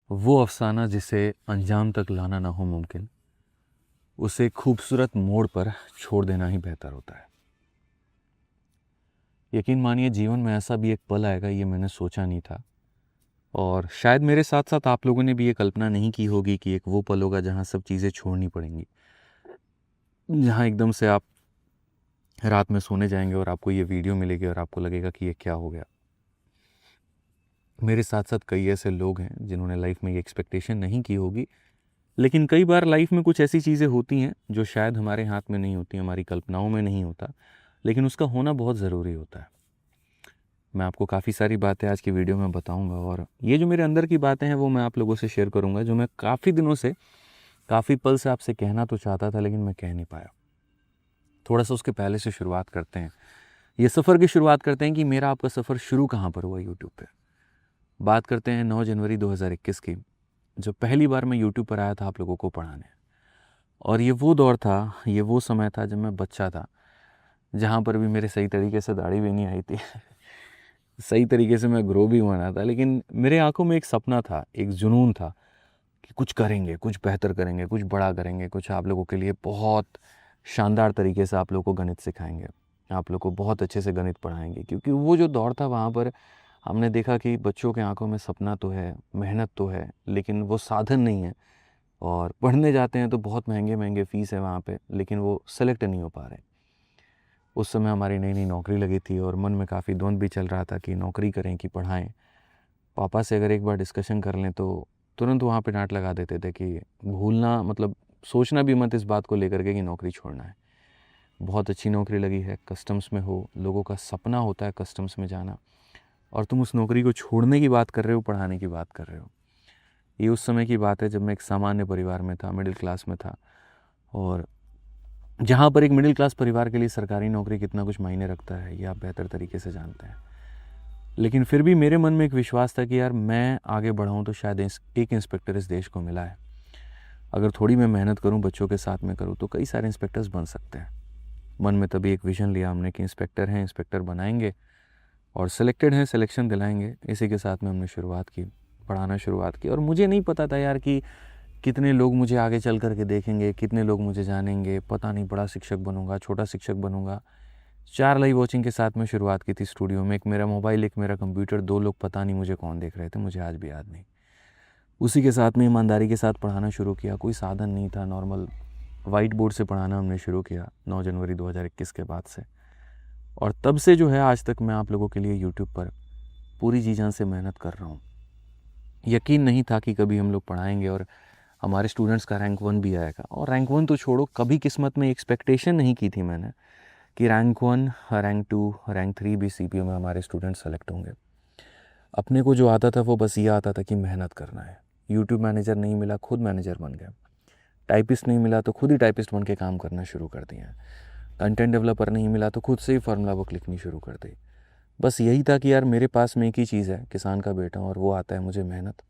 वो अफ़साना जिसे अंजाम तक लाना ना हो मुमकिन, उसे खूबसूरत मोड़ पर छोड़ देना ही बेहतर होता है। यकीन मानिए जीवन में ऐसा भी एक पल आएगा, ये मैंने सोचा नहीं था। और शायद मेरे साथ साथ आप लोगों ने भी ये कल्पना नहीं की होगी कि एक वो पल होगा जहाँ सब चीज़ें छोड़नी पड़ेंगी, जहाँ एकदम से आप रात में सोने जाएंगे और आपको ये वीडियो मिलेगी और आपको लगेगा कि ये क्या हो गया। मेरे साथ साथ कई ऐसे लोग हैं जिन्होंने लाइफ में ये एक्सपेक्टेशन नहीं की होगी, लेकिन कई बार लाइफ में कुछ ऐसी चीज़ें होती हैं जो शायद हमारे हाथ में नहीं होती, हमारी कल्पनाओं में नहीं होता, लेकिन उसका होना बहुत ज़रूरी होता है। मैं आपको काफ़ी सारी बातें आज की वीडियो में बताऊंगा, और ये जो मेरे अंदर की बातें हैं वो मैं आप लोगों से शेयर करूंगा, जो मैं काफ़ी दिनों से, काफ़ी पल से आपसे कहना तो चाहता था लेकिन मैं कह नहीं पाया। थोड़ा सा उसके पहले से शुरुआत करते हैं, ये सफ़र की शुरुआत करते हैं कि मेरा आपका सफ़र शुरू कहाँ पर हुआ यूट्यूब पे। बात करते हैं 9 जनवरी 2021 की, जब पहली बार मैं यूट्यूब पर आया था आप लोगों को पढ़ाने। और ये वो दौर था, ये वो समय था जब मैं बच्चा था, जहाँ पर भी मेरे सही तरीके से दाढ़ी भी नहीं आई थी सही तरीके से मैं ग्रो भी हुआ ना था, लेकिन मेरे आंखों में एक सपना था, एक जुनून था कि कुछ करेंगे, कुछ बेहतर करेंगे, कुछ बड़ा करेंगे, कुछ आप लोगों के लिए बहुत शानदार तरीके से आप लोगों को गणित सिखाएंगे, आप लोगों को बहुत अच्छे से गणित पढ़ाएंगे। क्योंकि वो जो दौर था वहाँ पर हमने देखा कि बच्चों के आंखों में सपना तो है, मेहनत तो है, लेकिन वो साधन नहीं है। और पढ़ने जाते हैं तो बहुत महंगे महंगे फ़ीस है वहाँ पे, लेकिन वो सेलेक्ट नहीं हो पा रहे। उस समय हमारी नई नई नौकरी लगी थी और मन में काफ़ी द्वंद्व भी चल रहा था कि नौकरी करें कि पढ़ाएं। पापा से अगर एक बार डिस्कशन कर लें तो तुरंत वहाँ पे डांट लगा देते थे कि भूलना, मतलब सोचना भी मत इस बात को लेकर के कि नौकरी छोड़ना है। बहुत अच्छी नौकरी लगी है, कस्टम्स में हो, लोगों का सपना होता है कस्टम्स में जाना, और तुम उस नौकरी को छोड़ने की बात कर रहे हो, पढ़ाने की बात कर रहे हो। ये उस समय की बात है जब मैं एक सामान्य परिवार में था, मिडिल क्लास में था, और जहाँ पर एक मिडिल क्लास परिवार के लिए सरकारी नौकरी कितना कुछ मायने रखता है ये आप बेहतर तरीके से जानते हैं। लेकिन फिर भी मेरे मन में एक विश्वास था कि यार मैं आगे बढ़ाऊँ तो शायद एक इंस्पेक्टर इस देश को मिला है। अगर थोड़ी मैं मेहनत करूँ, बच्चों के साथ में करूँ, तो कई सारे इंस्पेक्टर्स बन सकते हैं। मन में तभी एक विज़न लिया हमने कि इंस्पेक्टर हैं, इंस्पेक्टर बनाएंगे, और सिलेक्टेड हैं, सिलेक्शन दिलाएंगे। इसी के साथ में हमने शुरुआत की, पढ़ाना शुरुआत की। और मुझे नहीं पता था यार कि कितने लोग मुझे आगे चल कर के देखेंगे, कितने लोग मुझे जानेंगे, पता नहीं। बड़ा शिक्षक बनूंगा, छोटा शिक्षक बनूंगा। 4 लाइव वॉचिंग के साथ में शुरुआत की थी स्टूडियो में। एक मेरा मोबाइल, एक मेरा कंप्यूटर, 2 लोग, पता नहीं मुझे कौन देख रहे थे, मुझे आज भी याद नहीं। उसी के साथ में ईमानदारी के साथ पढ़ाना शुरू किया। कोई साधन नहीं था, नॉर्मल वाइट बोर्ड से पढ़ाना हमने शुरू किया 9 जनवरी 2021 के बाद से। और तब से जो है आज तक मैं आप लोगों के लिए यूट्यूब पर पूरी जी जान से मेहनत कर रहा हूँ। यकीन नहीं था कि कभी हम लोग पढ़ाएंगे और हमारे स्टूडेंट्स का रैंक 1 भी आएगा। और रैंक 1 तो छोड़ो, कभी किस्मत में एक्सपेक्टेशन नहीं की थी मैंने कि रैंक 1, रैंक 2, रैंक 3 भी सीपीयू में हमारे स्टूडेंट सेलेक्ट होंगे। अपने को जो आता था वो बस ये आता था कि मेहनत करना है। यूट्यूब मैनेजर नहीं मिला, खुद मैनेजर बन गया। टाइपिस्ट नहीं मिला तो खुद ही टाइपिस्ट बन के काम करना शुरू कर दिया। कंटेंट डेवलपर नहीं मिला तो खुद से ही फार्मूला बुक लिखनी शुरू कर दी। बस यही था कि यार मेरे पास में एक ही चीज़ है, किसान का बेटा, और वो आता है मुझे मेहनत।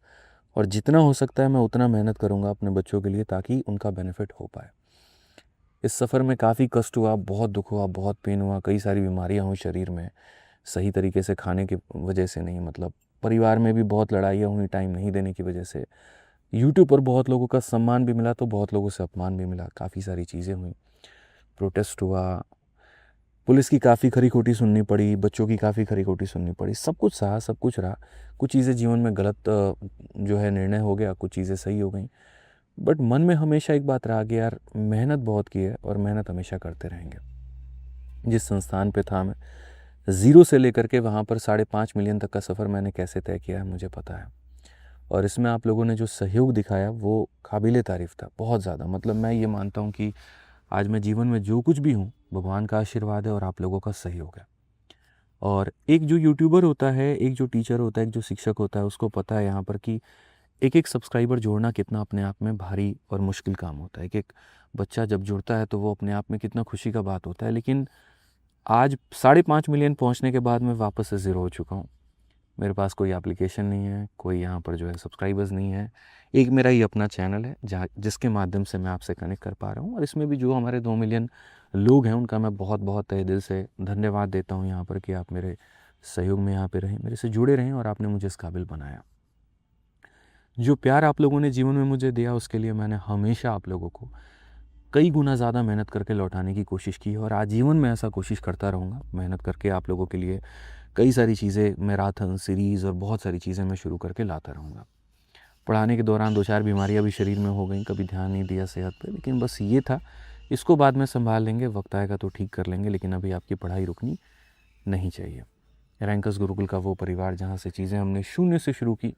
और जितना हो सकता है मैं उतना मेहनत करूँगा अपने बच्चों के लिए, ताकि उनका बेनिफिट हो पाए। इस सफ़र में काफ़ी कष्ट हुआ, बहुत दुख हुआ, बहुत पेन हुआ, कई सारी बीमारियाँ हुई शरीर में, सही तरीके से खाने की वजह से नहीं, मतलब परिवार में भी बहुत लड़ाइयाँ हुई टाइम नहीं देने की वजह से। यूट्यूब पर बहुत लोगों का सम्मान भी मिला तो बहुत लोगों से अपमान भी मिला, काफ़ी सारी चीज़ें हुई, प्रोटेस्ट हुआ, पुलिस की काफ़ी खरी खोटी सुननी पड़ी, बच्चों की काफ़ी खरी खोटी सुननी पड़ी। सब कुछ सहा, सब कुछ रहा। कुछ चीज़ें जीवन में गलत जो है निर्णय हो गया, कुछ चीज़ें सही हो गई। बट मन में हमेशा एक बात रहा कि यार मेहनत बहुत की है और मेहनत हमेशा करते रहेंगे। जिस संस्थान पे था मैं, ज़ीरो से लेकर के वहाँ पर 5.5 मिलियन तक का सफ़र मैंने कैसे तय किया है मुझे पता है। और इसमें आप लोगों ने जो सहयोग दिखाया वो काबिले तारीफ़ था, बहुत ज़्यादा। मतलब मैं ये मानता हूँ कि आज मैं जीवन में जो कुछ भी हूँ, भगवान का आशीर्वाद है और आप लोगों का सहयोग है। और एक जो यूट्यूबर होता है, एक जो टीचर होता है, एक जो शिक्षक होता है, उसको पता है यहाँ पर कि एक एक सब्सक्राइबर जोड़ना कितना अपने आप में भारी और मुश्किल काम होता है। एक एक बच्चा जब जुड़ता है तो वो अपने आप में कितना खुशी का बात होता है। लेकिन आज 5.5 मिलियन पहुँचने के बाद मैं वापस से ज़ीरो हो चुका हूँ। मेरे पास कोई एप्लीकेशन नहीं है, कोई यहाँ पर जो है सब्सक्राइबर्स नहीं है। एक मेरा ही अपना चैनल है जहाँ जिसके माध्यम से मैं आपसे कनेक्ट कर पा रहा हूँ। और इसमें भी जो हमारे 2 मिलियन लोग हैं उनका मैं बहुत बहुत तहे दिल से धन्यवाद देता हूँ यहाँ पर कि आप मेरे सहयोग में यहाँ पे रहें, मेरे से जुड़े रहें और आपने मुझे इस काबिल बनाया। जो प्यार आप लोगों ने जीवन में मुझे दिया उसके लिए मैंने हमेशा आप लोगों को कई गुना ज़्यादा मेहनत करके लौटाने की कोशिश की है और आजीवन में ऐसा कोशिश करता रहूँगा। मेहनत करके आप लोगों के लिए कई सारी चीज़ें, मैराथन, सीरीज़ और बहुत सारी चीज़ें मैं शुरू करके लाता रहूँगा। पढ़ाने के दौरान 2-4 बीमारियाँ भी शरीर में हो गईं, कभी ध्यान नहीं दिया सेहत पे, लेकिन बस ये था, इसको बाद में सँभाल लेंगे, वक़्त आएगा तो ठीक कर लेंगे, लेकिन अभी आपकी पढ़ाई रुकनी नहीं चाहिए। रैंकर्स गुरुकुल का वो परिवार जहाँ से चीज़ें हमने शून्य से शुरू की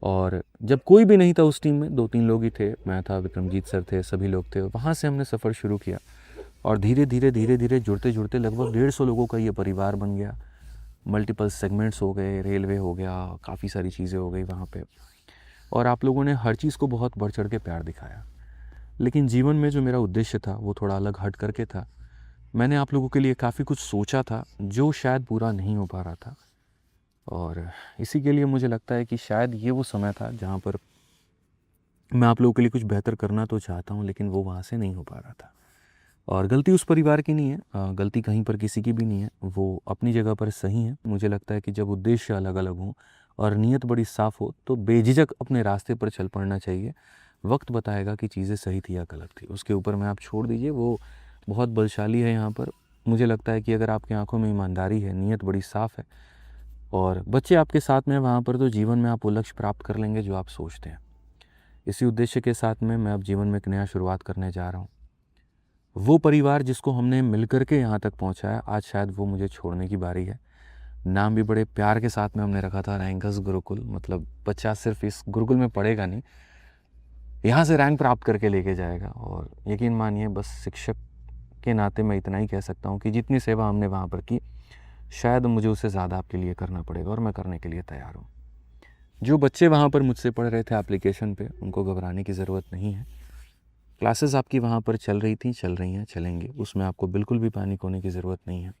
और जब कोई भी नहीं था उस टीम में, 2-3 लोग ही थे, मैं था, विक्रमजीत सर थे, सभी लोग थे, वहाँ से हमने सफ़र शुरू किया और धीरे-धीरे जुड़ते-जुड़ते लगभग 150 लोगों का ये परिवार बन गया। मल्टीपल सेगमेंट्स हो गए, रेलवे हो गया, काफ़ी सारी चीज़ें हो गई वहाँ पे और आप लोगों ने हर चीज़ को बहुत बढ़-चढ़ के प्यार दिखाया। लेकिन जीवन में जो मेरा उद्देश्य था, वो थोड़ा अलग हट करके था। मैंने आप लोगों के लिए काफ़ी कुछ सोचा था, जो शायद पूरा नहीं हो पा रहा था और इसी के लिए मुझे लगता है कि शायद ये वो समय था जहाँ पर मैं आप लोगों के लिए कुछ बेहतर करना तो चाहता हूँ, लेकिन वो वहाँ से नहीं हो पा रहा था। और गलती उस परिवार की नहीं है, गलती कहीं पर किसी की भी नहीं है, वो अपनी जगह पर सही है। मुझे लगता है कि जब उद्देश्य अलग-अलग हों और नीयत बड़ी साफ़ हो, तो बेझिझक अपने रास्ते पर चल पड़ना चाहिए। वक्त बताएगा कि चीज़ें सही थी या गलत थी, उसके ऊपर में आप छोड़ दीजिए, वो बहुत बलशाली है यहाँ पर। मुझे लगता है कि अगर आपकी आँखों में ईमानदारी है, नीयत बड़ी साफ़ है और बच्चे आपके साथ में हैं वहाँ पर, तो जीवन में आप वो लक्ष्य प्राप्त कर लेंगे जो आप सोचते हैं। इसी उद्देश्य के साथ में मैं अब जीवन में एक नया शुरुआत करने जा रहा हूँ। वो परिवार जिसको हमने मिल कर के यहाँ तक पहुँचाया, आज शायद वो मुझे छोड़ने की बारी है। नाम भी बड़े प्यार के साथ में हमने रखा था, रैंकर्स गुरुकुल। मतलब बच्चा सिर्फ इस गुरुकुल में पढ़ेगा नहीं, यहाँ से रैंक प्राप्त करके लेके जाएगा। और यकीन मानिए, बस शिक्षक के नाते मैं इतना ही कह सकता हूँ कि जितनी सेवा हमने वहाँ पर की, शायद मुझे उससे ज़्यादा आपके लिए करना पड़ेगा और मैं करने के लिए तैयार हूँ। जो बच्चे वहाँ पर मुझसे पढ़ रहे थे एप्लीकेशन पे, उनको घबराने की ज़रूरत नहीं है। क्लासेस आपकी वहाँ पर चल रही थी, चल रही हैं, चलेंगी, उसमें आपको बिल्कुल भी पैनिक होने की ज़रूरत नहीं है।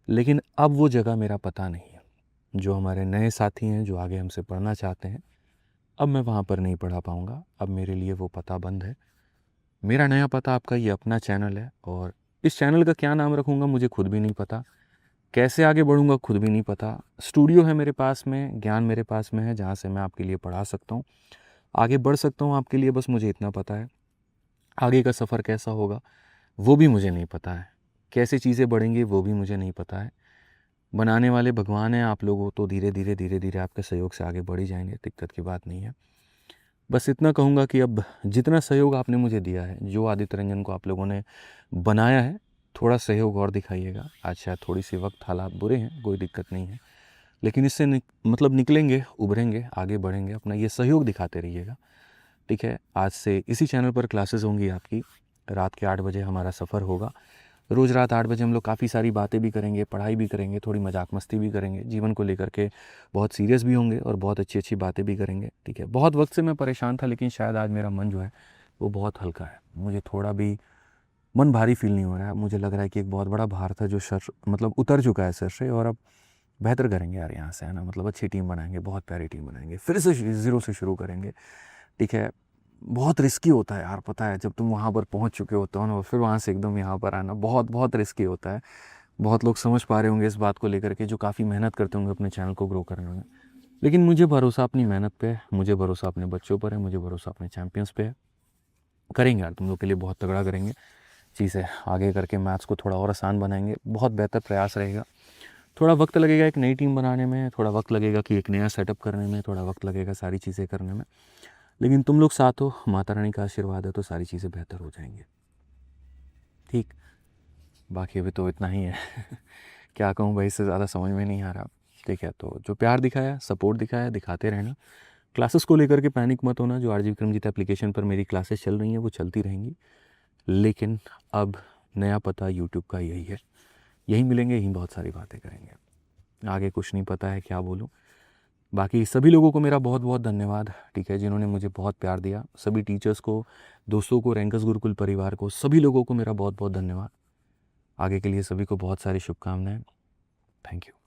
लेकिन अब वो जगह मेरा पता नहीं है। जो हमारे नए साथी हैं, जो आगे हमसे पढ़ना चाहते हैं, अब मैं वहाँ पर नहीं पढ़ा पाऊँगा। अब मेरे लिए वो पता बंद है। मेरा नया पता आपका ये अपना चैनल है और इस चैनल का क्या नाम रखूँगा मुझे खुद भी नहीं पता। कैसे आगे बढ़ूँगा खुद भी नहीं पता। स्टूडियो है मेरे पास में, ज्ञान मेरे पास में है, जहाँ से मैं आपके लिए पढ़ा सकता हूँ, आगे बढ़ सकता हूँ आपके लिए, बस मुझे इतना पता है। आगे का सफ़र कैसा होगा वो भी मुझे नहीं पता है। कैसे चीज़ें बढ़ेंगी वो भी मुझे नहीं पता है। बनाने वाले भगवान हैं आप लोग, तो धीरे-धीरे आपके सहयोग से आगे बढ़ ही जाएँगे, दिक्कत की बात नहीं है। बस इतना कहूँगा कि अब जितना सहयोग आपने मुझे दिया है, जो आदित्य रंजन को आप लोगों ने बनाया है, थोड़ा सहयोग और दिखाइएगा। आज शायद थोड़ी-सी वक़्त हालात बुरे हैं, कोई दिक्कत नहीं है। लेकिन इससे निकलेंगे, उभरेंगे, आगे बढ़ेंगे, अपना ये सहयोग दिखाते रहिएगा, ठीक है? आज से इसी चैनल पर क्लासेस होंगी आपकी, रात के 8 बजे हमारा सफ़र होगा। रोज़ रात 8 बजे हम लोग काफ़ी सारी बातें भी करेंगे, पढ़ाई भी करेंगे, थोड़ी मजाक मस्ती भी करेंगे, जीवन को लेकर के बहुत सीरियस भी होंगे और बहुत अच्छी-अच्छी बातें भी करेंगे, ठीक है? बहुत वक्त से मैं परेशान था, लेकिन शायद आज मेरा मन जो है वो बहुत हल्का है। मुझे थोड़ा भी मन भारी फ़ील नहीं हो रहा है। मुझे लग रहा है कि एक बहुत बड़ा भार था जो मतलब उतर चुका है सर से और अब बेहतर करेंगे यार यहाँ से, है ना? मतलब अच्छी टीम बनाएँगे, बहुत प्यारी टीम बनाएँगे, फिर से ज़ीरो से शुरू करेंगे, ठीक है? बहुत रिस्की होता है यार, पता है, जब तुम वहाँ पर पहुँच चुके होते हो ना और फिर वहाँ से एकदम यहाँ पर आना बहुत बहुत रिस्की होता है। बहुत लोग समझ पा रहे होंगे इस बात को लेकर के, जो काफ़ी मेहनत करते होंगे अपने चैनल को ग्रो करने में। लेकिन मुझे भरोसा अपनी मेहनत पे है, मुझे भरोसा अपने बच्चों पर है, मुझे भरोसा अपने चैंपियंस पे है। करेंगे यार, तुम लोग के लिए बहुत तगड़ा करेंगे चीज़ें, आगे करके मैथ्स को थोड़ा और आसान बनाएँगे, बहुत बेहतर प्रयास रहेगा। थोड़ा वक्त लगेगा एक नई टीम बनाने में, थोड़ा वक्त लगेगा कि एक नया सेटअप करने में, थोड़ा वक्त लगेगा सारी चीज़ें करने में, लेकिन तुम लोग साथ हो, माता रानी का आशीर्वाद है, तो सारी चीज़ें बेहतर हो जाएंगी, ठीक? बाकी अभी तो इतना ही है क्या कहूँ भाई, इससे ज़्यादा समझ में नहीं आ रहा, ठीक है? तो जो प्यार दिखाया, सपोर्ट दिखाया, दिखाते रहना। क्लासेस को लेकर के पैनिक मत होना, जो आरजी विक्रमजीत एप्लीकेशन पर मेरी क्लासेस चल रही हैं वो चलती रहेंगी, लेकिन अब नया पता यूट्यूब का यही है, यहीं मिलेंगे, यहीं बहुत सारी बातें करेंगे। आगे कुछ नहीं पता है क्या बोलूँ। बाकी सभी लोगों को मेरा बहुत बहुत धन्यवाद, ठीक है, जिन्होंने मुझे बहुत प्यार दिया। सभी टीचर्स को, दोस्तों को, रैंकर्स गुरुकुल परिवार को, सभी लोगों को मेरा बहुत बहुत धन्यवाद। आगे के लिए सभी को बहुत सारी शुभकामनाएं। Thank you.